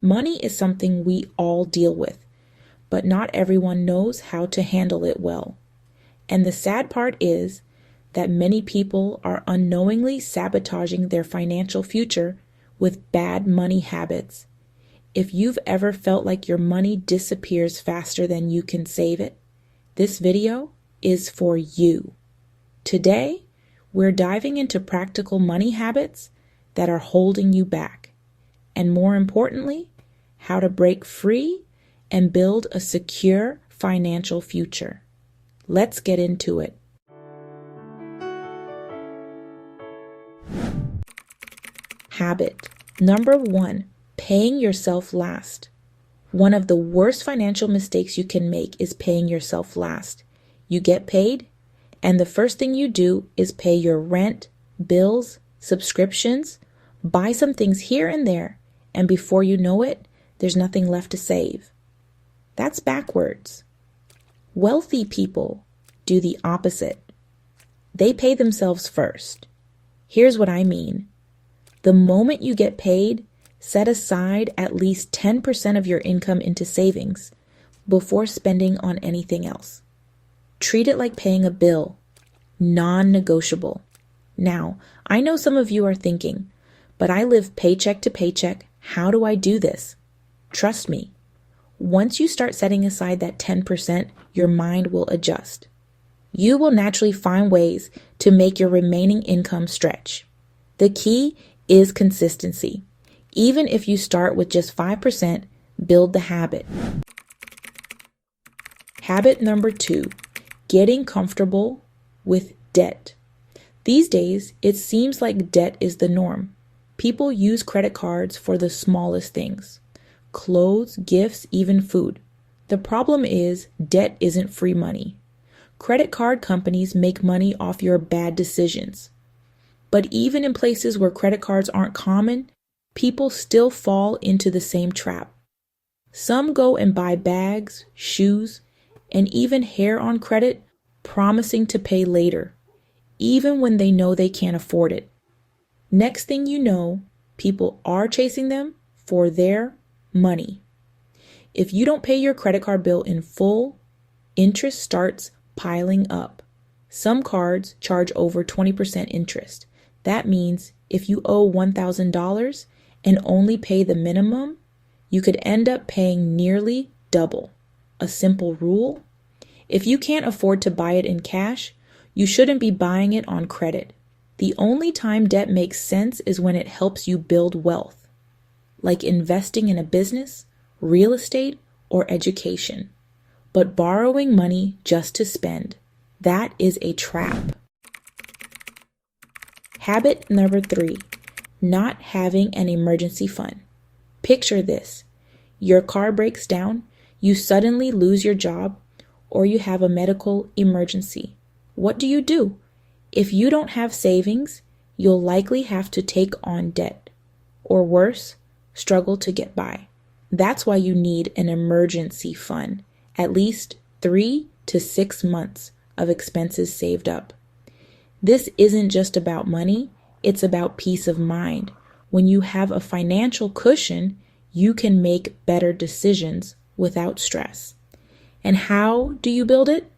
Money is something we all deal with, but not everyone knows how to handle it well. And the sad part is that many people are unknowingly sabotaging their financial future with bad money habits. If you've ever felt like your money disappears faster than you can save it, this video is for you. Today, we're diving into practical money habits that are holding you back, and more importantly, how to break free and build a secure financial future. Let's get into it. Habit number 1, paying yourself last. One of the worst financial mistakes you can make is paying yourself last. You get paid, and the first thing you do is pay your rent, bills, subscriptions, buy some things here and there, and before you know it, there's nothing left to save. That's backwards. Wealthy people do the opposite. They pay themselves first. Here's what I mean. The moment you get paid, set aside at least 10% of your income into savings before spending on anything else. Treat it like paying a bill, non-negotiable. Now, I know some of you are thinking, but I live paycheck to paycheck. How do I do this? Trust me, once you start setting aside that 10%, your mind will adjust. You will naturally find ways to make your remaining income stretch. The key is consistency. Even if you start with just 5%, build the habit. Habit number 2, getting comfortable with debt. These days, it seems like debt is the norm. People use credit cards for the smallest things. Clothes, gifts, even food. The problem is debt isn't free money. Credit card companies make money off your bad decisions. But even in places where credit cards aren't common, people still fall into the same trap. Some go and buy bags, shoes, and even hair on credit, promising to pay later, even when they know they can't afford it. Next thing you know, people are chasing them for their money. If you don't pay your credit card bill in full, interest starts piling up. Some cards charge over 20% interest. That means if you owe $1,000 and only pay the minimum, you could end up paying nearly double. A simple rule: if you can't afford to buy it in cash, you shouldn't be buying it on credit. The only time debt makes sense is when it helps you build wealth, like investing in a business, real estate, or education. But borrowing money just to spend, that is a trap. Habit number 3, not having an emergency fund. Picture this. Your car breaks down, you suddenly lose your job, or you have a medical emergency. What do? If you don't have savings, you'll likely have to take on debt, or worse, struggle to get by. That's why you need an emergency fund, at least 3 to 6 months of expenses saved up. This isn't just about money, it's about peace of mind. When you have a financial cushion, you can make better decisions without stress. And how do you build it?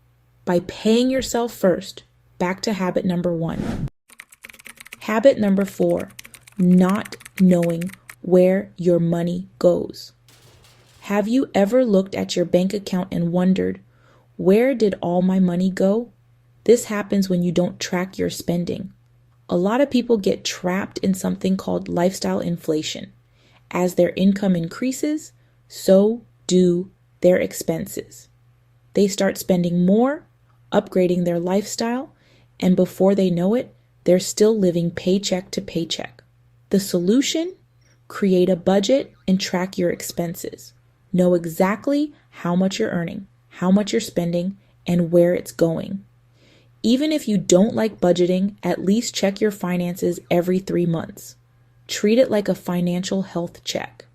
By paying yourself first. Back to habit number 1. Habit number 4, not knowing where your money goes. Have you ever looked at your bank account and wondered, where did all my money go? This happens when you don't track your spending. A lot of people get trapped in something called lifestyle inflation. As their income increases, so do their expenses. They start spending more, upgrading their lifestyle, and before they know it, they're still living paycheck to paycheck. The solution? Create a budget and track your expenses. Know exactly how much you're earning, how much you're spending, and where it's going. Even if you don't like budgeting, at least check your finances every 3 months. Treat it like a financial health check.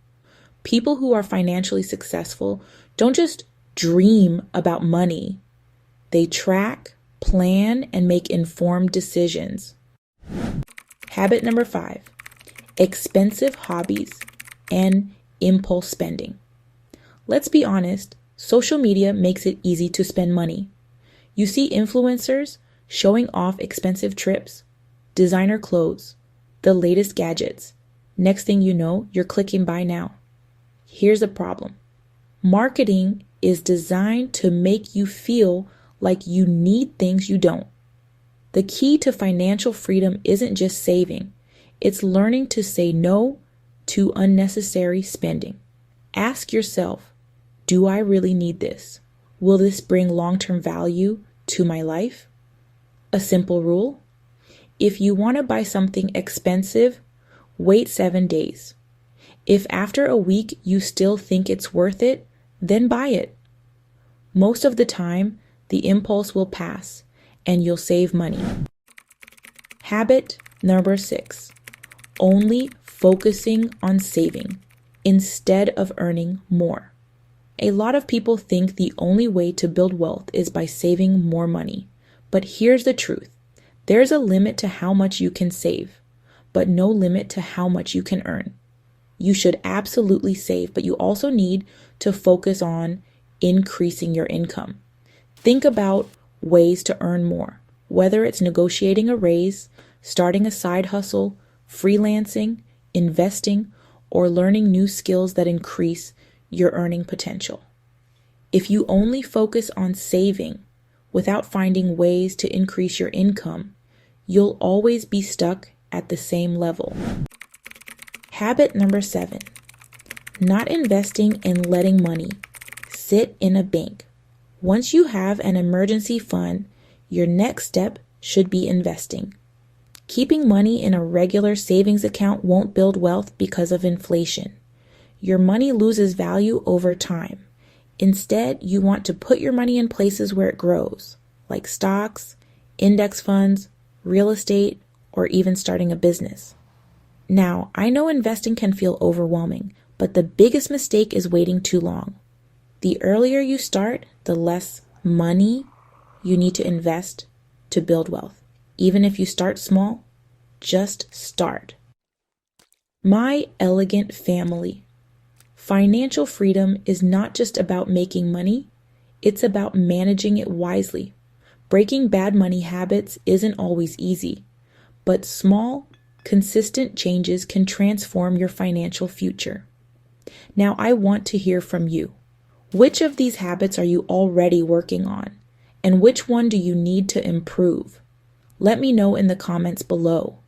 People who are financially successful don't just dream about money. They track, plan, and make informed decisions. Habit number 5, expensive hobbies and impulse spending. Let's be honest, social media makes it easy to spend money. You see influencers showing off expensive trips, designer clothes, the latest gadgets. Next thing you know, you're clicking buy now. Here's the problem. Marketing is designed to make you feel like you need things you don't. The key to financial freedom isn't just saving. It's learning to say no to unnecessary spending. Ask yourself, do I really need this? Will this bring long-term value to my life? A simple rule: if you want to buy something expensive, wait 7 days. If after a week you still think it's worth it, then buy it. Most of the time, the impulse will pass and you'll save money. Habit number 6, only focusing on saving instead of earning more. A lot of people think the only way to build wealth is by saving more money. But here's the truth. There's a limit to how much you can save, but no limit to how much you can earn. You should absolutely save, but you also need to focus on increasing your income. Think about ways to earn more, whether it's negotiating a raise, starting a side hustle, freelancing, investing, or learning new skills that increase your earning potential. If you only focus on saving without finding ways to increase your income, you'll always be stuck at the same level. Habit number 7, not investing and letting money sit in a bank. Once you have an emergency fund, your next step should be investing. Keeping money in a regular savings account won't build wealth because of inflation. Your money loses value over time. Instead, you want to put your money in places where it grows, like stocks, index funds, real estate, or even starting a business. Now, I know investing can feel overwhelming, but the biggest mistake is waiting too long. The earlier you start, the less money you need to invest to build wealth. Even if you start small, just start. My elegant family. Financial freedom is not just about making money, it's about managing it wisely. Breaking bad money habits isn't always easy, but small, consistent changes can transform your financial future. Now, I want to hear from you. Which of these habits are you already working on? And which one do you need to improve? Let me know in the comments below.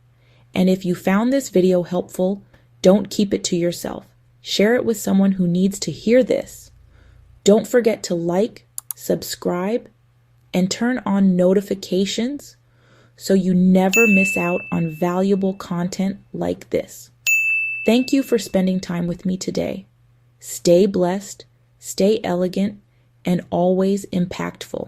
And if you found this video helpful, don't keep it to yourself. Share it with someone who needs to hear this. Don't forget to like, subscribe, and turn on notifications so you never miss out on valuable content like this. Thank you for spending time with me today. Stay blessed, stay elegant, and always impactful.